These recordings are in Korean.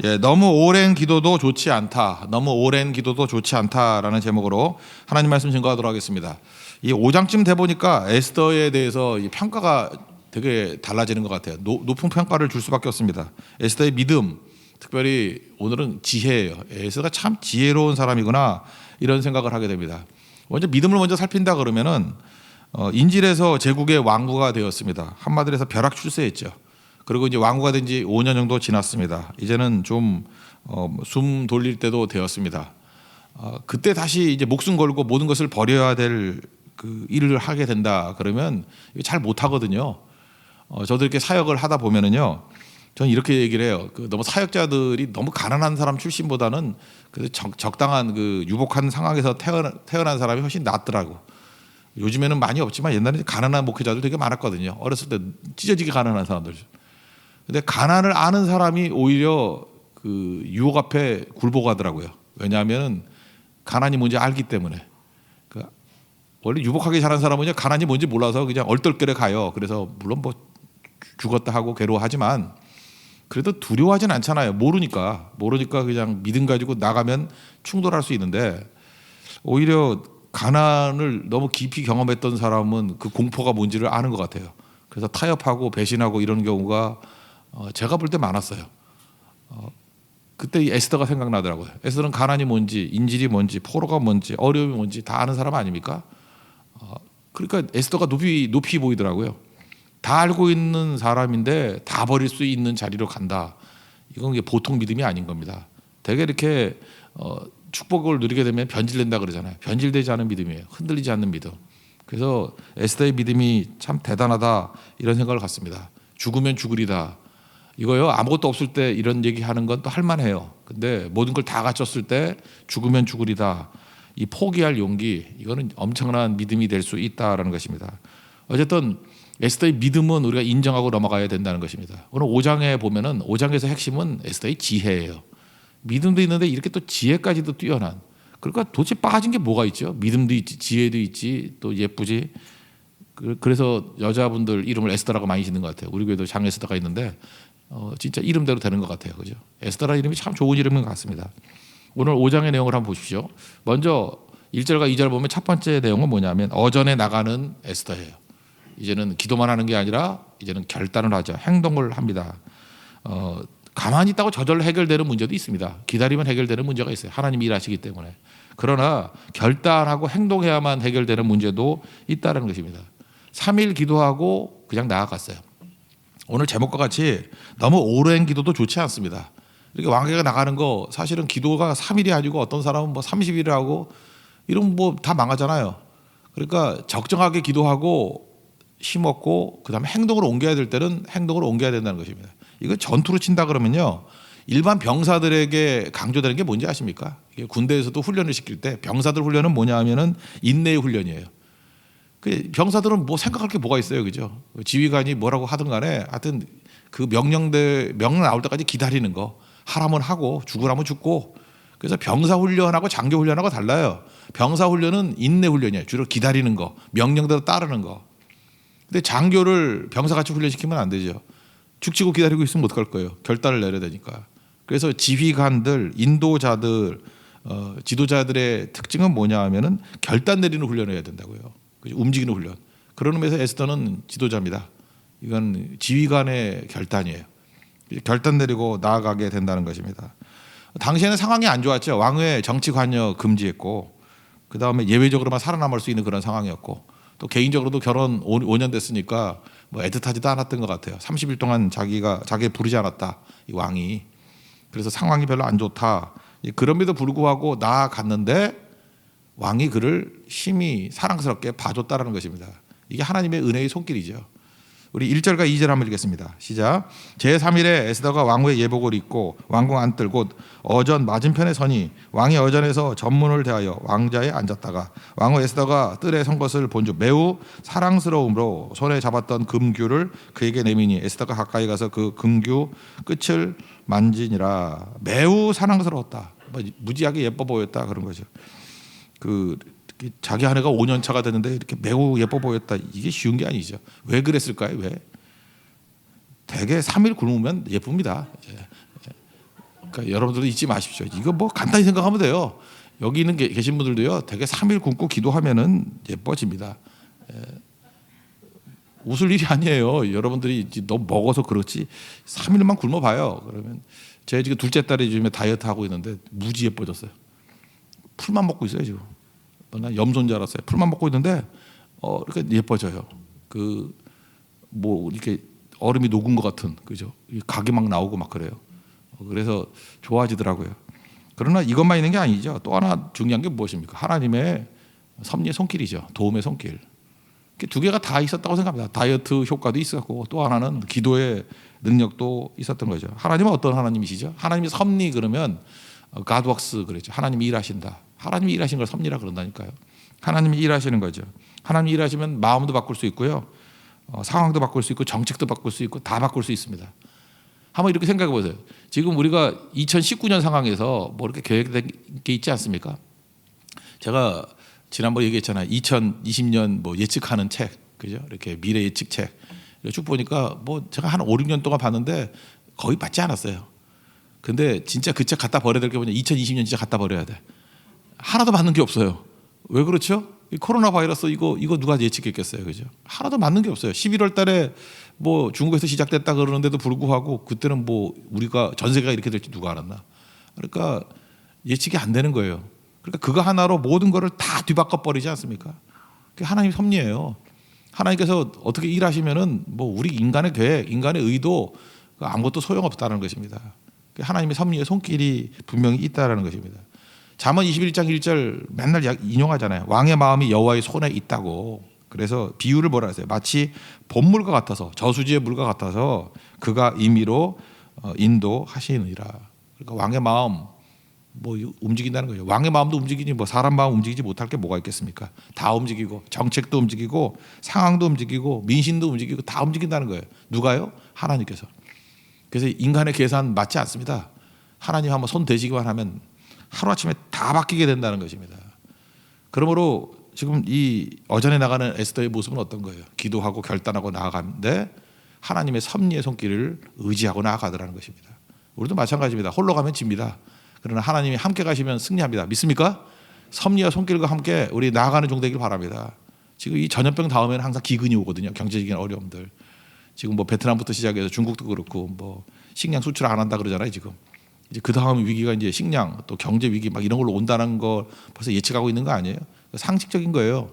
예, 너무 오랜 기도도 좋지 않다. 너무 오랜 기도도 좋지 않다라는 제목으로 하나님 말씀 증거하도록 하겠습니다. 이 5장쯤 돼 보니까 에스더에 대해서 이 평가가 되게 달라지는 것 같아요. 높은 평가를 줄 수밖에 없습니다. 에스더의 믿음, 특별히 오늘은 지혜예요. 에스더가 참 지혜로운 사람이구나 이런 생각을 하게 됩니다. 먼저 믿음을 먼저 살핀다 그러면은 인질에서 제국의 왕구가 되었습니다. 한마디로 해서 벼락 출세했죠. 그리고 이제 왕후가 된 지 5년 정도 지났습니다. 이제는 좀 숨 돌릴 때도 되었습니다. 그때 다시 이제 목숨 걸고 모든 것을 버려야 될 그 일을 하게 된다 그러면 잘 못하거든요. 저도 이렇게 사역을 하다 보면은요, 저는 이렇게 얘기를 해요. 너무 사역자들이 너무 가난한 사람 출신보다는 적당한 그 유복한 상황에서 태어난 사람이 훨씬 낫더라고. 요즘에는 많이 없지만 옛날에 가난한 목회자들 되게 많았거든요. 어렸을 때 찢어지게 가난한 사람들. 근데 가난을 아는 사람이 오히려 그 유혹 앞에 굴복하더라고요. 왜냐하면 가난이 뭔지 알기 때문에. 원래 유복하게 자란 사람은요, 가난이 뭔지 몰라서 그냥 얼떨결에 가요. 그래서 물론 뭐 죽었다 하고 괴로워하지만 그래도 두려워하진 않잖아요. 모르니까 그냥 믿음 가지고 나가면 충돌할 수 있는데, 오히려 가난을 너무 깊이 경험했던 사람은 그 공포가 뭔지를 아는 것 같아요. 그래서 타협하고 배신하고 이런 경우가 제가 볼 때 많았어요. 그때 에스더가 생각나더라고요. 에스더는 가난이 뭔지, 인질이 뭔지, 포로가 뭔지, 어려움이 뭔지 다 아는 사람 아닙니까? 그러니까 에스더가 높이 보이더라고요. 다 알고 있는 사람인데 다 버릴 수 있는 자리로 간다. 이건 보통 믿음이 아닌 겁니다. 되게 이렇게 축복을 누리게 되면 변질된다 그러잖아요. 변질되지 않은 믿음이에요. 흔들리지 않는 믿음. 그래서 에스더의 믿음이 참 대단하다 이런 생각을 갖습니다. 죽으면 죽으리다. 이거요, 아무것도 없을 때 이런 얘기하는 건 또 할만해요. 근데 모든 걸 다 갖췄을 때 죽으면 죽으리다. 이 포기할 용기, 이거는 엄청난 믿음이 될 수 있다라는 것입니다. 어쨌든 에스더의 믿음은 우리가 인정하고 넘어가야 된다는 것입니다. 오늘 5장에 보면은 5장에서 핵심은 에스더의 지혜예요. 믿음도 있는데 이렇게 또 지혜까지도 뛰어난. 그러니까 도대체 빠진 게 뭐가 있죠? 믿음도 있지, 지혜도 있지, 또 예쁘지. 그래서 여자분들 이름을 에스더라고 많이 짓는 것 같아요. 우리 교회도 장에스더가 있는데 진짜 이름대로 되는 것 같아요. 그죠? 에스더라는 이름이 참 좋은 이름인 것 같습니다. 오늘 5장의 내용을 한번 보십시오. 먼저 1절과 2절 보면 첫 번째 내용은 뭐냐면 어전에 나가는 에스더예요. 이제는 기도만 하는 게 아니라 이제는 결단을 하죠. 행동을 합니다. 가만히 있다고 저절로 해결되는 문제도 있습니다. 기다리면 해결되는 문제가 있어요. 하나님이 일하시기 때문에. 그러나 결단하고 행동해야만 해결되는 문제도 있다는 것입니다. 3일 기도하고 그냥 나아갔어요. 오늘 제목과 같이 너무 오랜 기도도 좋지 않습니다. 이렇게 왕계가 나가는 거 사실은 기도가 3일이 아니고 어떤 사람은 뭐 30일을 하고 이러면 뭐 다 망하잖아요. 그러니까 적정하게 기도하고 힘없고 그다음에 행동으로 옮겨야 될 때는 행동으로 옮겨야 된다는 것입니다. 이거 전투로 친다 그러면요, 일반 병사들에게 강조되는 게 뭔지 아십니까? 이게 군대에서도 훈련을 시킬 때 병사들 훈련은 뭐냐 하면은 인내의 훈련이에요. 병사들은 뭐 생각할 게 뭐가 있어요, 그죠? 지휘관이 뭐라고 하든 간에 하여튼 그 명령 나올 때까지 기다리는 거, 하라면 하고 죽으라면 죽고. 그래서 병사 훈련하고 장교 훈련하고 달라요. 병사 훈련은 인내 훈련이에요. 주로 기다리는 거, 명령대로 따르는 거. 근데 장교를 병사같이 훈련시키면 안 되죠. 죽치고 기다리고 있으면 어떡할 거예요? 결단을 내려야 되니까. 그래서 지휘관들, 인도자들, 지도자들의 특징은 뭐냐 하면은 결단 내리는 훈련을 해야 된다고요. 움직이는 훈련. 그런 의미에서 에스더는 지도자입니다. 이건 지휘관의 결단이에요. 결단 내리고 나아가게 된다는 것입니다. 당시에는 상황이 안 좋았죠. 왕의 정치 관여 금지했고, 그 다음에 예외적으로만 살아남을 수 있는 그런 상황이었고, 또 개인적으로도 결혼 5년 됐으니까 뭐 애틋하지도 않았던 것 같아요. 30일 동안 자기 부르지 않았다, 이 왕이. 그래서 상황이 별로 안 좋다. 그럼에도 불구하고 나아갔는데 왕이 그를 심히 사랑스럽게 봐줬다는 것입니다. 이게 하나님의 은혜의 손길이죠. 우리 1절과 2절 한번 읽겠습니다. 시작. 제3일에 에스더가 왕후의 예복을 입고 왕궁 안뜰 곧 어전 맞은편에 서니 왕이 어전에서 전문을 대하여 왕자에 앉았다가 왕후 에스더가 뜰에 선 것을 본즉 매우 사랑스러움으로 손에 잡았던 금규를 그에게 내미니 에스더가 가까이 가서 그 금규 끝을 만지니라. 매우 사랑스러웠다. 무지하게 예뻐 보였다 그런 거죠. 자기 아내가 5년 차가 됐는데 이렇게 매우 예뻐 보였다. 이게 쉬운 게 아니죠. 왜 그랬을까요? 왜? 대개 3일 굶으면 예쁩니다. 그러니까 여러분들도 잊지 마십시오. 이거 뭐 간단히 생각하면 돼요. 여기 있는 계신 분들도요. 되게 3일 굶고 기도하면은 예뻐집니다. 웃을 일이 아니에요. 여러분들이 너무 먹어서 그렇지 3일만 굶어봐요. 그러면 제 지금 둘째 딸이 요즘에 다이어트 하고 있는데 무지 예뻐졌어요. 풀만 먹고 있어요 지금. 난 염소인 줄 알았어요. 풀만 먹고 있는데 이렇게 예뻐져요. 그 뭐 이렇게 얼음이 녹은 것 같은 그죠? 각이 막 나오고 막 그래요. 그래서 좋아지더라고요. 그러나 이것만 있는 게 아니죠. 또 하나 중요한 게 무엇입니까? 하나님의 섭리의 손길이죠. 도움의 손길. 두 개가 다 있었다고 생각합니다. 다이어트 효과도 있었고 또 하나는 기도의 능력도 있었던 거죠. 하나님은 어떤 하나님이시죠? 하나님의 섭리 그러면 God works 그랬죠. 하나님이 일하신다. 하나님이 일하신 걸 섭리라 그런다니까요. 하나님이 일하시는 거죠. 하나님이 일하시면 마음도 바꿀 수 있고요. 상황도 바꿀 수 있고 정책도 바꿀 수 있고 다 바꿀 수 있습니다. 한번 이렇게 생각해 보세요. 지금 우리가 2019년 상황에서 뭐 이렇게 계획된 게 있지 않습니까? 제가 지난번에 얘기했잖아요. 2020년 뭐 예측하는 책, 그죠? 이렇게 미래 예측 책. 쭉 보니까 뭐 제가 한 5, 6년 동안 봤는데 거의 맞지 않았어요. 근데 진짜 그 책 갖다 버려야 될 게 뭐냐? 2020년 진짜 갖다 버려야 돼. 하나도 맞는 게 없어요. 왜 그렇죠? 이 코로나 바이러스 이거 누가 예측했겠어요, 그죠? 하나도 맞는 게 없어요. 11월 달에 뭐 중국에서 시작됐다 그러는데도 불구하고 그때는 뭐 우리가 전 세계가 이렇게 될지 누가 알았나? 그러니까 예측이 안 되는 거예요. 그러니까 그거 하나로 모든 거를 다 뒤바꿔 버리지 않습니까? 그게 하나님 섭리예요. 하나님께서 어떻게 일하시면은 뭐 우리 인간의 계획, 인간의 의도 아무것도 소용없다는 것입니다. 하나님의 섭리의 손길이 분명히 있다라는 것입니다. 잠언 21장 1절 맨날 인용하잖아요. 왕의 마음이 여호와의 손에 있다고. 그래서 비유를 뭐라 했어요? 마치 봄물과 같아서 저수지의 물과 같아서 그가 임의로 인도하시느니라. 그러니까 왕의 마음 뭐 움직인다는 거죠. 왕의 마음도 움직이지 뭐 사람 마음 움직이지 못할 게 뭐가 있겠습니까? 다 움직이고 정책도 움직이고 상황도 움직이고 민심도 움직이고 다 움직인다는 거예요. 누가요? 하나님께서. 그래서 인간의 계산 맞지 않습니다. 하나님 한번 손 대시기만 하면 하루아침에 다 바뀌게 된다는 것입니다. 그러므로 지금 이 어전에 나가는 에스더의 모습은 어떤 거예요? 기도하고 결단하고 나아가는데 하나님의 섭리의 손길을 의지하고 나아가더라는 것입니다. 우리도 마찬가지입니다. 홀로 가면 집니다. 그러나 하나님이 함께 가시면 승리합니다. 믿습니까? 섭리와 손길과 함께 우리 나아가는 종 되길 바랍니다. 지금 이 전염병 다음에는 항상 기근이 오거든요. 경제적인 어려움들. 지금 뭐 베트남부터 시작해서 중국도 그렇고 뭐 식량 수출 안 한다 그러잖아요. 지금 이제 그 다음 위기가 이제 식량 또 경제 위기 막 이런 걸로 온다는 거 벌써 예측하고 있는 거 아니에요? 상식적인 거예요.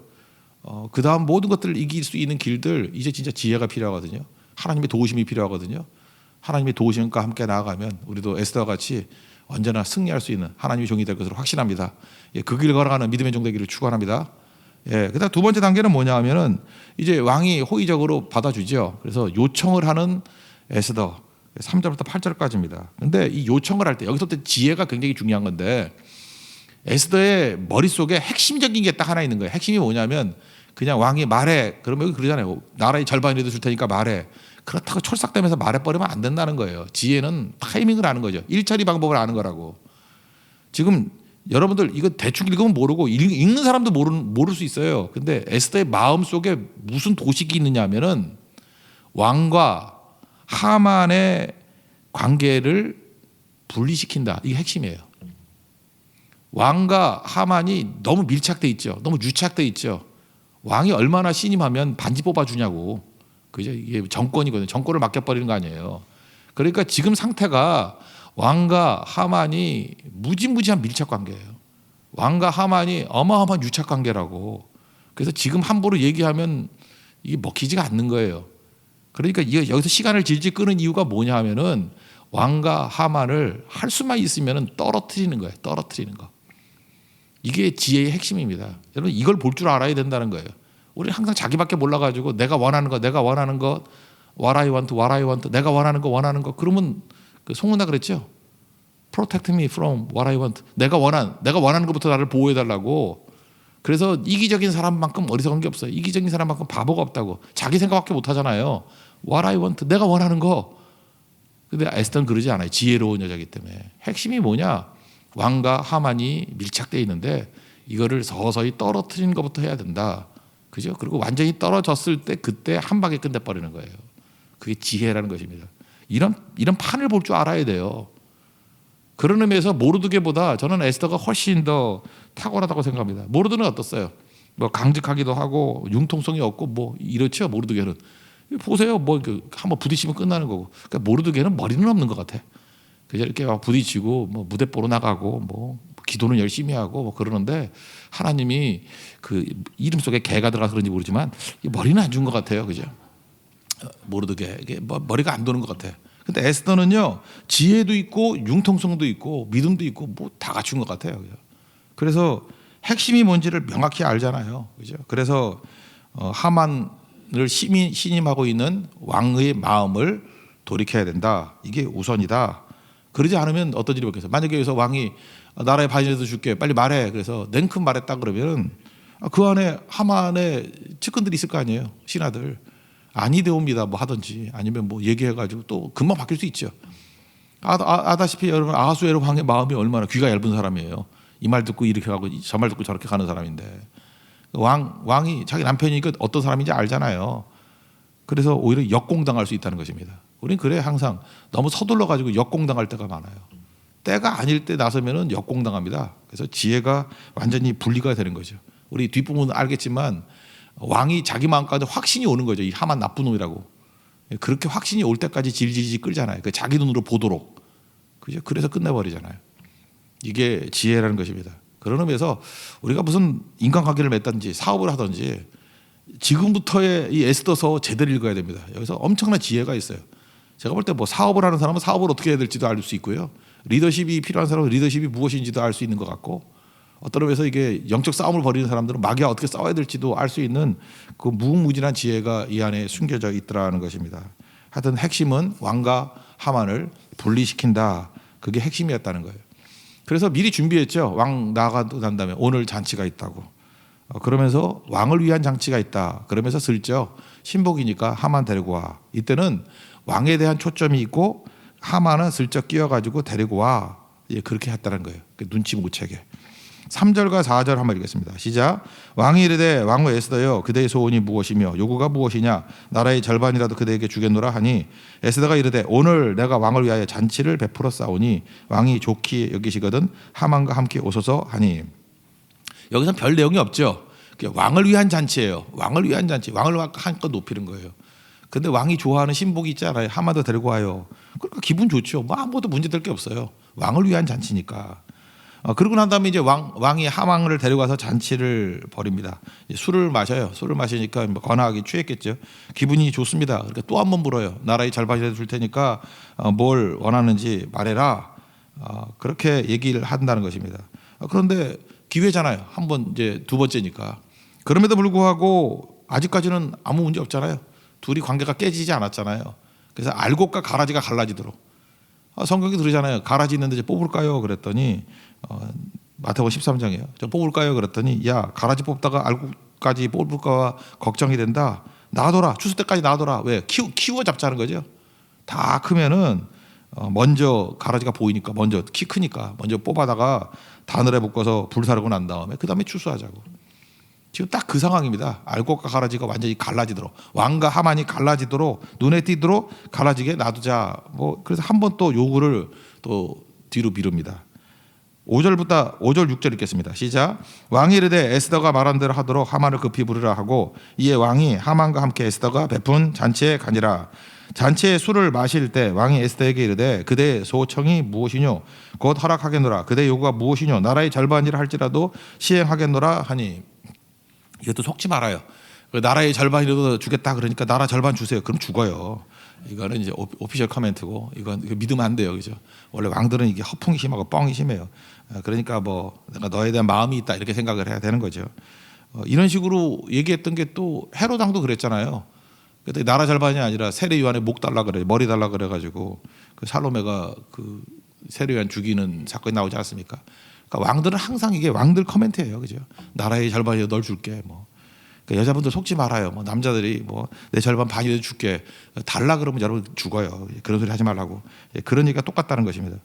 그 다음 모든 것들을 이길 수 있는 길들 이제 진짜 지혜가 필요하거든요. 하나님의 도우심이 필요하거든요. 하나님의 도우심과 함께 나아가면 우리도 에스더와 같이 언제나 승리할 수 있는 하나님의 종이 될 것으로 확신합니다. 예, 그 길 걸어가는 믿음의 종 되기를 축원합니다. 예, 그다음 두 번째 단계는 뭐냐면은 이제 왕이 호의적으로 받아주죠. 그래서 요청을 하는 에스더 3절부터 8절까지입니다. 근데 이 요청을 할 때 여기서부터 지혜가 굉장히 중요한 건데 에스더의 머릿속에 핵심적인 게 딱 하나 있는 거예요. 핵심이 뭐냐면 그냥 왕이 말해. 그러면 여기 그러잖아요. 나라의 절반이라도 줄 테니까 말해. 그렇다고 촐싹대면서 말해버리면 안 된다는 거예요. 지혜는 타이밍을 아는 거죠. 일처리 방법을 아는 거라고. 지금 여러분들 이거 대충 읽으면 모르고 읽는 사람도 모를 수 있어요. 근데 에스더의 마음속에 무슨 도식이 있느냐 하면은 왕과 하만의 관계를 분리시킨다. 이게 핵심이에요. 왕과 하만이 너무 밀착돼 있죠. 너무 유착돼 있죠. 왕이 얼마나 신임하면 반지 뽑아주냐고. 그죠? 이게 정권이거든요. 정권을 맡겨버리는 거 아니에요. 그러니까 지금 상태가 왕과 하만이 무지무지한 밀착 관계예요. 왕과 하만이 어마어마한 유착 관계라고. 그래서 지금 함부로 얘기하면 이게 먹히지가 않는 거예요. 그러니까 여기서 시간을 질질 끄는 이유가 뭐냐 하면은 왕과 하만을 할 수만 있으면 떨어뜨리는 거예요. 떨어뜨리는 거. 이게 지혜의 핵심입니다. 여러분 이걸 볼 줄 알아야 된다는 거예요. 우리 항상 자기밖에 몰라가지고 내가 원하는 것 what I want 내가 원하는 거 그러면 그 송은아 그랬죠. Protect me from what I want. 내가 원하는 것부터 나를 보호해 달라고. 그래서 이기적인 사람만큼 어리석은 게 없어요. 이기적인 사람만큼 바보가 없다고. 자기 생각밖에 못 하잖아요. What I want. 내가 원하는 거. 근데 에스더는 그러지 않아요. 지혜로운 여자이기 때문에. 핵심이 뭐냐? 왕과 하만이 밀착되어 있는데 이거를 서서히 떨어뜨리는 것부터 해야 된다. 그죠? 그리고 완전히 떨어졌을 때 그때 한 방에 끝내버리는 거예요. 그게 지혜라는 것입니다. 이런 판을 볼 줄 알아야 돼요. 그런 의미에서 모르드게보다 저는 에스더가 훨씬 더 탁월하다고 생각합니다. 모르드는 어떻어요? 뭐 강직하기도 하고 융통성이 없고 뭐 이렇죠. 모르드게는 보세요. 뭐 한번 부딪히면 끝나는 거고. 그러니까 모르드게는 머리는 없는 것 같아. 그래서 이렇게 부딪히고 뭐 무대 보러 나가고 뭐 기도는 열심히 하고 뭐 그러는데 하나님이 그 이름 속에 개가 들어가서 그런지 모르지만 머리는 안 준 것 같아요. 그죠? 모르드게 이게 머리가 안 도는 것 같아. 근데 에스더는요 지혜도 있고 융통성도 있고 믿음도 있고 뭐 다 갖춘 것 같아요. 그죠? 그래서 핵심이 뭔지를 명확히 알잖아요. 그죠? 그래서 하만을 신임하고 있는 왕의 마음을 돌이켜야 된다. 이게 우선이다. 그러지 않으면 어떤 일이 벌겠어요? 만약에 여기서 왕이 나라의 반이라도 줄게 빨리 말해. 그래서 냉큼 말했다 그러면 그 안에 하만의 측근들이 있을 거 아니에요. 신하들. 아니되옵니다 뭐 하든지 아니면 뭐 얘기해가지고 또 금방 바뀔 수 있죠. 아다시피 여러분 아하수에로 왕의 마음이 얼마나 귀가 얇은 사람이에요. 이 말 듣고 이렇게 하고 저 말 듣고 저렇게 가는 사람인데 왕이 자기 남편이니까 어떤 사람인지 알잖아요. 그래서 오히려 역공당할 수 있다는 것입니다. 우리는 그래 항상 너무 서둘러 가지고 역공당할 때가 많아요. 때가 아닐 때 나서면은 역공당합니다. 그래서 지혜가 완전히 분리가 되는 거죠. 우리 뒷부분은 알겠지만 왕이 자기 마음까지 확신이 오는 거죠. 이 하만 나쁜 놈이라고. 그렇게 확신이 올 때까지 질질질 끌잖아요. 자기 눈으로 보도록. 그죠? 그래서 끝내버리잖아요. 이게 지혜라는 것입니다. 그런 의미에서 우리가 무슨 인간관계를 맺든지 사업을 하든지 지금부터의 이 에스더서 제대로 읽어야 됩니다. 여기서 엄청난 지혜가 있어요. 제가 볼 때 뭐 사업을 하는 사람은 사업을 어떻게 해야 될지도 알 수 있고요. 리더십이 필요한 사람은 리더십이 무엇인지도 알 수 있는 것 같고 어떤 의미에서 이게 영적 싸움을 벌이는 사람들은 마귀와 어떻게 싸워야 될지도 알 수 있는 그 무궁무진한 지혜가 이 안에 숨겨져 있더라는 것입니다. 하여튼 핵심은 왕과 하만을 분리시킨다. 그게 핵심이었다는 거예요. 그래서 미리 준비했죠. 왕 나가고 난 다음에 오늘 잔치가 있다고. 그러면서 왕을 위한 잔치가 있다. 그러면서 슬쩍 신복이니까 하만 데리고 와. 이때는 왕에 대한 초점이 있고 하만은 슬쩍 끼어가지고 데리고 와. 그렇게 했다는 거예요. 눈치 못 채게. 3절과 4절 한번 읽겠습니다. 시작. 왕이 이르되 왕후 에스더여 그대의 소원이 무엇이며 요구가 무엇이냐 나라의 절반이라도 그대에게 주겠노라 하니 에스더가 이르되 오늘 내가 왕을 위하여 잔치를 베풀어 싸우니 왕이 좋게 여기시거든 하만과 함께 오소서 하니 여기서 별 내용이 없죠. 왕을 위한 잔치예요. 왕을 위한 잔치. 왕을 한껏 높이는 거예요. 근데 왕이 좋아하는 신복이 있잖아요. 하만도 데리고 와요. 그러니까 기분 좋죠. 뭐 아무것도 문제될 게 없어요. 왕을 위한 잔치니까. 그러고 난 다음에 이제 왕이 하만을 데려가서 잔치를 벌입니다. 술을 마셔요. 술을 마시니까 거나하게 취했겠죠. 기분이 좋습니다. 그러니까 또 한 번 물어요. 나라의 절반이라도 줄 테니까 뭘 원하는지 말해라. 그렇게 얘기를 한다는 것입니다. 그런데 기회잖아요. 한 번 이제 두 번째니까. 그럼에도 불구하고 아직까지는 아무 문제 없잖아요. 둘이 관계가 깨지지 않았잖아요. 그래서 알곡과 가라지가 갈라지도록. 성경이 들으잖아요. 가라지 있는데 이제 뽑을까요? 그랬더니 마태복음 13장이에요. 저 뽑을까요? 그랬더니 야 가라지 뽑다가 알곡까지 뽑을까 걱정이 된다. 놔둬라. 추수 때까지 놔둬라. 왜? 키워 잡자는 거죠. 다 크면은 먼저 가라지가 보이니까 먼저 키 크니까 먼저 뽑아다가 바늘에 묶어서 불사르고 난 다음에 그 다음에 추수하자고. 지금 딱 그 상황입니다. 알곡과 가라지가 완전히 갈라지도록 왕과 하만이 갈라지도록 눈에 띄도록 갈라지게 놔두자. 뭐 그래서 한 번 또 요구를 또 뒤로 미룹니다. 5절 6절 읽겠습니다. 시작. 왕이 이르되 에스더가 말한 대로 하도록 하만을 급히 부르라 하고 이에 왕이 하만과 함께 에스더가 베푼 잔치에 가니라. 잔치에 술을 마실 때 왕이 에스더에게 이르되 그대의 소청이 무엇이뇨 곧 허락하겠노라. 그대의 요구가 무엇이뇨 나라의 절반이라 할지라도 시행하겠노라 하니. 이것도 속지 말아요. 나라의 절반이라도 주겠다 그러니까 나라 절반 주세요. 그럼 죽어요. 이거는 이제 오피셜 커멘트고 이건 믿으면 안 돼요. 그죠? 원래 왕들은 이게 허풍이 심하고 뻥이 심해요. 그러니까 뭐 내가 너에 대한 마음이 있다 이렇게 생각을 해야 되는 거죠. 이런 식으로 얘기했던 게 또 헤롯 왕도 그랬잖아요. 그때 나라 절반이 아니라 세례요한의 목 달라 그래, 머리 달라 그래 가지고 그 살로메가 그 세례요한 죽이는 사건이 나오지 않습니까? 그러니까 왕들은 항상 이게 왕들 커멘트예요. 그죠? 나라의 절반이 널 줄게. 뭐. 그러니까 여자분들 속지 말아요. 뭐 남자들이 뭐 내 절반 반이라도 줄게. 달라 그러면 여러분 죽어요. 그런 소리 하지 말라고. 그러니까 똑같다는 것입니다.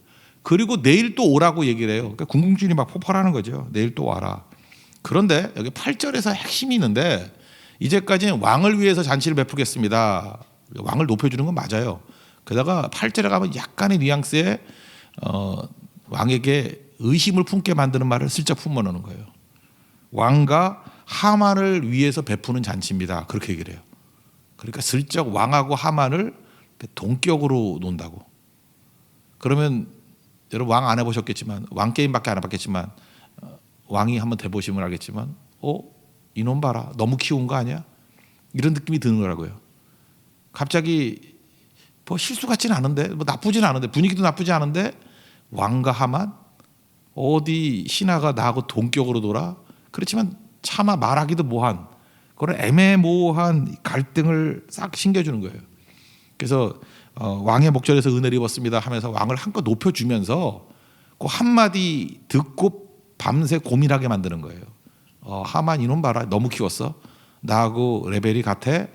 그리고 내일 또 오라고 얘기를 해요. 그러니까 궁금증이 막 폭발하는 거죠. 내일 또 와라. 그런데 여기 8절에서 핵심이 있는데 이제까지는 왕을 위해서 잔치를 베푸겠습니다. 왕을 높여주는 건 맞아요. 게다가 8절에 가면 약간의 뉘앙스에 왕에게 의심을 품게 만드는 말을 슬쩍 품어넣는 거예요. 왕과 하만을 위해서 베푸는 잔치입니다. 그렇게 얘기를 해요. 그러니까 슬쩍 왕하고 하만을 동격으로 논다고. 그러면 여러분 왕 안 해보셨겠지만, 왕 게임밖에 안 해봤겠지만, 왕이 한번 돼보시면 알겠지만, 이놈 봐라, 너무 키운 거 아니야? 이런 느낌이 드는 거라고요. 갑자기 뭐 실수 같지는 않은데, 뭐 나쁘진 않은데, 분위기도 나쁘지 않은데, 왕과 하만 어디 신하가 나하고 동격으로 놀아? 그렇지만 차마 말하기도 뭐한 그런 애매모호한 갈등을 싹 신겨주는 거예요. 그래서 왕의 목전에서 은혜를 입었습니다 하면서 왕을 한껏 높여주면서 그 한마디 듣고 밤새 고민하게 만드는 거예요. 하만 이놈 봐라, 너무 키웠어, 나하고 레벨이 같아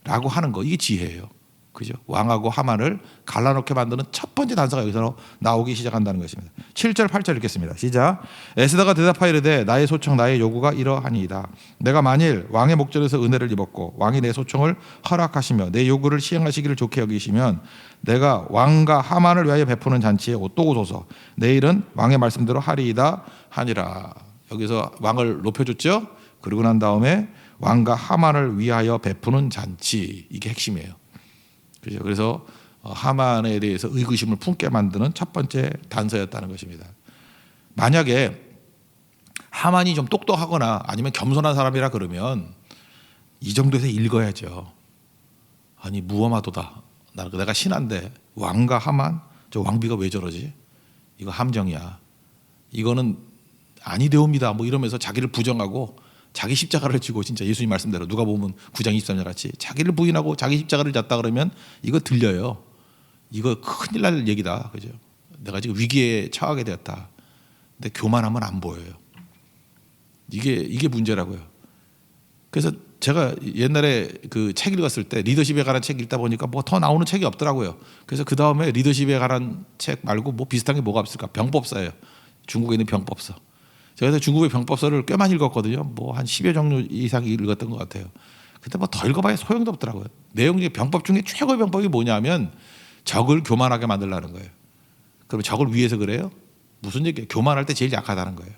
라고 하는 거, 이게 지혜예요. 그죠? 왕하고 하만을 갈라놓게 만드는 첫 번째 단서가 여기서 나오기 시작한다는 것입니다. 7절 8절 읽겠습니다. 시작. 에스더가 대답하여 이르되 나의 소청 나의 요구가 이러하니이다. 내가 만일 왕의 목전에서 은혜를 입었고 왕이 내 소청을 허락하시며 내 요구를 시행하시기를 좋게 여기시면 내가 왕과 하만을 위하여 베푸는 잔치에 옷도 고소서 내일은 왕의 말씀대로 하리이다 하니라. 여기서 왕을 높여줬죠. 그러고 난 다음에 왕과 하만을 위하여 베푸는 잔치, 이게 핵심이에요. 그죠? 그래서 하만에 대해서 의구심을 품게 만드는 첫 번째 단서였다는 것입니다. 만약에 하만이 좀 똑똑하거나 아니면 겸손한 사람이라 그러면 이 정도에서 읽어야죠. 아니 무엄하도다, 내가 신한데 왕과 하만, 저 왕비가 왜 저러지? 이거 함정이야. 이거는 아니 되옵니다. 뭐 이러면서 자기를 부정하고 자기 십자가를 지고, 진짜 예수님 말씀대로 누가 보면 9장 23절 같이 자기를 부인하고 자기 십자가를 졌다 그러면 이거 들려요. 이거 큰일 날 얘기다. 그죠? 내가 지금 위기에 처하게 되었다. 근데 교만하면 안 보여요. 이게 문제라고요. 그래서 제가 옛날에 그 책 읽었을 때 리더십에 관한 책 읽다 보니까 뭐 더 나오는 책이 없더라고요. 그래서 그 다음에 리더십에 관한 책 말고 뭐 비슷한 게 뭐가 없을까? 병법서예요. 중국에 있는 병법서. 제가 중국의 병법서를 꽤 많이 읽었거든요. 뭐 한 10여 종류 이상 읽었던 것 같아요. 근데 뭐 더 읽어봐야 소용도 없더라고요. 내용 중에 병법 중에 최고의 병법이 뭐냐면 적을 교만하게 만들라는 거예요. 그럼 적을 위해서 그래요? 무슨 얘기예요? 교만할 때 제일 약하다는 거예요.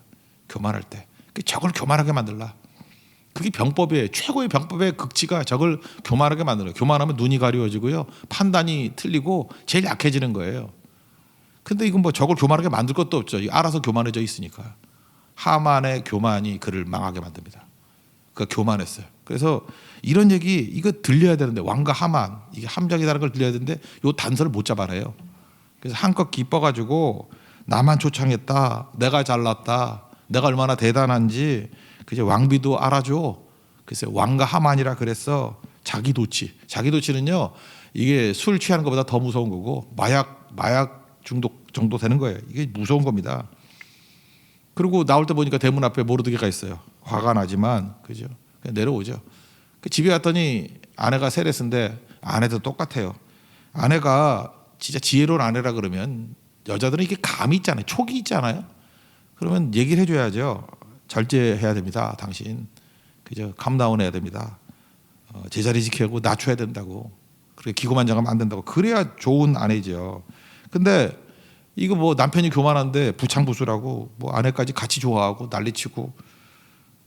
교만할 때. 적을 교만하게 만들라. 그게 병법이에요. 최고의 병법의 극치가 적을 교만하게 만들어요. 교만하면 눈이 가려워지고요. 판단이 틀리고 제일 약해지는 거예요. 근데 이건 뭐 적을 교만하게 만들 것도 없죠. 알아서 교만해져 있으니까. 하만의 교만이 그를 망하게 만듭니다. 그가 교만했어요. 그래서 이런 얘기 이거 들려야 되는데, 왕과 하만 이게 함정이라는 걸 들려야 되는데 요 단서를 못 잡아내요. 그래서 한껏 기뻐가지고 나만 초창했다, 내가 잘났다, 내가 얼마나 대단한지 그제 왕비도 알아줘. 그래서 왕과 하만이라 그랬어. 자기도취는요 이게 술 취하는 것보다 더 무서운 거고 마약 중독 정도 되는 거예요. 이게 무서운 겁니다. 그리고 나올 때 보니까 대문 앞에 모르드게가 있어요. 화가 나지만 그죠? 그냥 내려오죠. 집에 갔더니 아내가 세레스인데 아내도 똑같아요. 아내가 진짜 지혜로운 아내라 그러면 여자들은 이게 감이 있잖아요. 촉이 있잖아요. 그러면 얘기를 해줘야죠. 절제해야 됩니다. 당신 그죠? 캄다운 해야 됩니다. 제자리 지키고 낮춰야 된다고. 그렇게 기고만장하면 안 된다고. 그래야 좋은 아내죠. 근데 이거 뭐 남편이 교만한데 부창부수라고 뭐 아내까지 같이 좋아하고 난리치고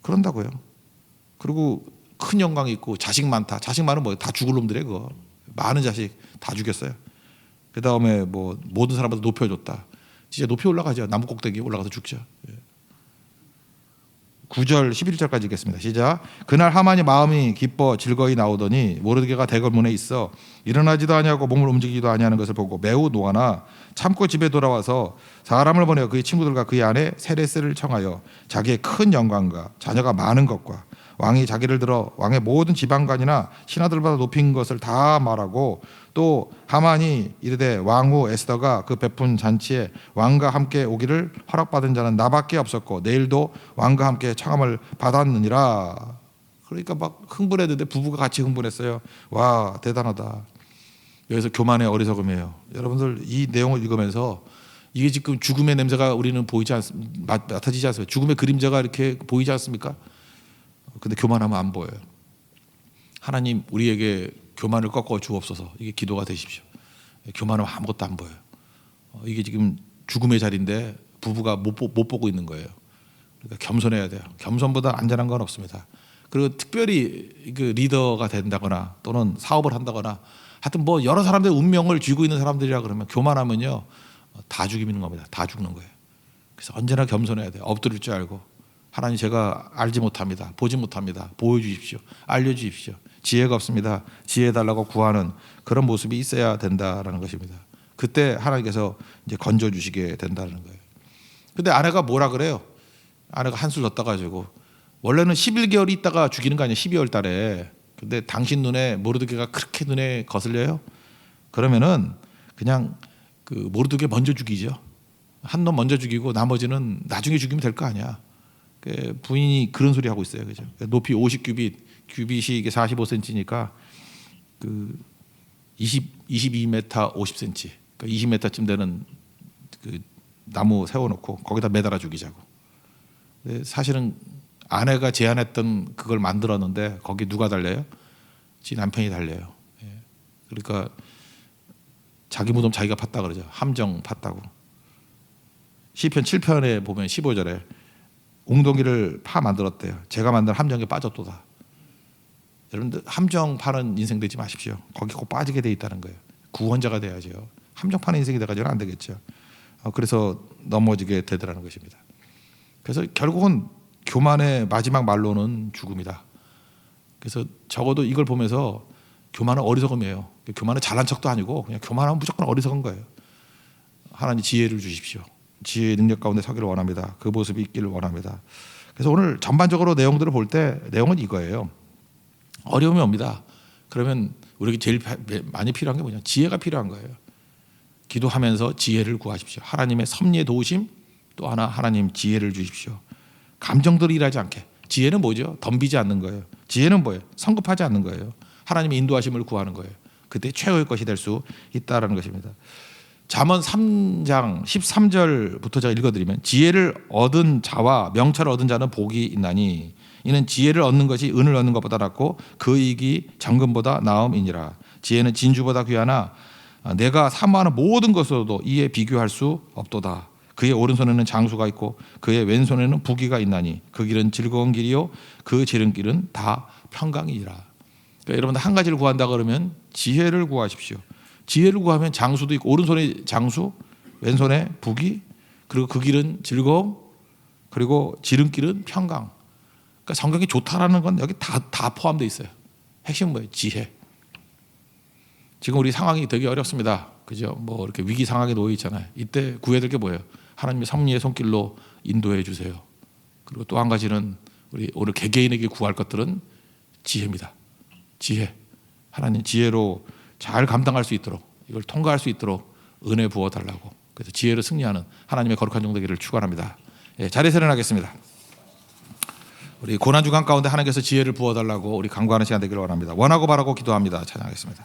그런다고요. 그리고 큰 영광이 있고 자식 많다. 자식 많으면 뭐 다 죽을 놈들이에요. 그거. 많은 자식 다 죽였어요. 그 다음에 뭐 모든 사람보다 높여줬다. 진짜 높이 올라가죠. 나무 꼭대기에 올라가서 죽죠. 9절 11절까지 읽겠습니다. 시작. 그날 하만이 마음이 기뻐 즐거이 나오더니 모르드게가 대궐문에 있어 일어나지도 아니하고 몸을 움직이지도 아니하는 것을 보고 매우 노하나 참고 집에 돌아와서 사람을 보내어 그의 친구들과 그의 아내 세레스를 청하여 자기의 큰 영광과 자녀가 많은 것과 왕이 자기를 들어 왕의 모든 지방관이나 신하들보다 높인 것을 다 말하고 또 하만이 이르되 왕후 에스더가 그 베푼 잔치에 왕과 함께 오기를 허락받은 자는 나밖에 없었고 내일도 왕과 함께 청함을 받았느니라. 그러니까 막 흥분했는데 부부가 같이 흥분했어요. 와 대단하다. 여기서 교만의 어리석음이에요. 여러분들 이 내용을 읽으면서 이게 지금 죽음의 냄새가 우리는 맡아지지 않습니까? 죽음의 그림자가 이렇게 보이지 않습니까? 근데 교만하면 안 보여요. 하나님 우리에게 교만을 꺾어 주옵소서. 이게 기도가 되십시오. 교만하면 아무것도 안 보여요. 이게 지금 죽음의 자리인데 부부가 못 보고 있는 거예요. 그러니까 겸손해야 돼요. 겸손보다 안전한 건 없습니다. 그리고 특별히 그 리더가 된다거나 또는 사업을 한다거나 하여튼 뭐 여러 사람들의 운명을 쥐고 있는 사람들이라 그러면 교만하면요 다 죽이는 겁니다. 다 죽는 거예요. 그래서 언제나 겸손해야 돼요. 엎드릴 줄 알고 하나님 제가 알지 못합니다. 보지 못합니다. 보여주십시오. 알려주십시오. 지혜가 없습니다. 지혜 달라고 구하는 그런 모습이 있어야 된다라는 것입니다. 그때 하나님께서 이제 건져 주시게 된다는 거예요. 근데 아내가 뭐라 그래요? 아내가 한술 더 떠가지고 원래는 11개월 있다가 죽이는 거 아니에요. 12월 달에. 근데 당신 눈에 모르드게가 그렇게 눈에 거슬려요? 그러면은 그냥 그 모르드게 먼저 죽이죠. 한 놈 먼저 죽이고 나머지는 나중에 죽이면 될 거 아니야. 부인이 그런 소리 하고 있어요. 그죠? 높이 50규빗, 규빗이 이게 45cm니까 그 22m 50cm. 그러니까 20m쯤 되는 그 나무 세워놓고 거기다 매달아 죽이자고. 사실은 아내가 제안했던 그걸 만들었는데 거기 누가 달려요? 지 남편이 달려요. 그러니까 자기 무덤 자기가 팠다 그러죠. 함정 팠다고. 시편 7편에 보면 15절에 웅덩이를 파 만들었대요. 제가 만든 함정에 빠졌도다. 여러분들 함정 파는 인생 되지 마십시오. 거기 꼭 빠지게 돼 있다는 거예요. 구원자가 돼야죠. 함정 파는 인생이 돼가지고는 안 되겠죠. 그래서 넘어지게 되더라는 것입니다. 그래서 결국은 교만의 마지막 말로는 죽음이다. 그래서 적어도 이걸 보면서 교만은 어리석음이에요. 교만은 잘난 척도 아니고 그냥 교만하면 무조건 어리석은 거예요. 하나님 지혜를 주십시오. 지혜의 능력 가운데 서기를 원합니다. 그 모습이 있기를 원합니다. 그래서 오늘 전반적으로 내용들을 볼 때 내용은 이거예요. 어려움이 옵니다. 그러면 우리에게 제일 많이 필요한 게 뭐냐? 지혜가 필요한 거예요. 기도하면서 지혜를 구하십시오. 하나님의 섭리의 도우심, 또 하나 하나님 지혜를 주십시오. 감정들이 일하지 않게. 지혜는 뭐죠? 덤비지 않는 거예요. 지혜는 뭐예요? 성급하지 않는 거예요. 하나님의 인도하심을 구하는 거예요. 그때 최고의 것이 될 수 있다라는 것입니다. 잠언 3장 13절부터 제가 읽어드리면 지혜를 얻은 자와 명철을 얻은 자는 복이 있나니 이는 지혜를 얻는 것이 은을 얻는 것보다 낫고 그 이익이 정금보다 나음이니라. 지혜는 진주보다 귀하나 내가 사모하는 모든 것으로도 이에 비교할 수 없도다. 그의 오른손에는 장수가 있고 그의 왼손에는 부귀가 있나니 그 길은 즐거운 길이요 그 지름길은 다 평강이니라. 그러니까 여러분들 한 가지를 구한다 그러면 지혜를 구하십시오. 지혜를 구하면 장수도 있고 오른손에 장수, 왼손에 부귀, 그리고 그 길은 즐거움, 그리고 지름길은 평강. 그러니까 성경이 좋다라는 건 여기 다 포함되어 있어요. 핵심은 뭐예요? 지혜. 지금 우리 상황이 되게 어렵습니다. 그죠? 뭐 이렇게 위기 상황에 놓여 있잖아요. 이때 구해야 될 게 뭐예요? 하나님의 섭리의 손길로 인도해 주세요. 그리고 또 한 가지는 우리 오늘 개개인에게 구할 것들은 지혜입니다. 지혜. 하나님 지혜로 잘 감당할 수 있도록 이걸 통과할 수 있도록 은혜 부어달라고. 그래서 지혜로 승리하는 하나님의 거룩한 종 되기를 축원합니다. 자리에서 일어나겠습니다. 우리 고난 주간 가운데 하나님께서 지혜를 부어달라고 우리 간구하는 시간 되기를 원합니다. 원하고 바라고 기도합니다. 찬양하겠습니다.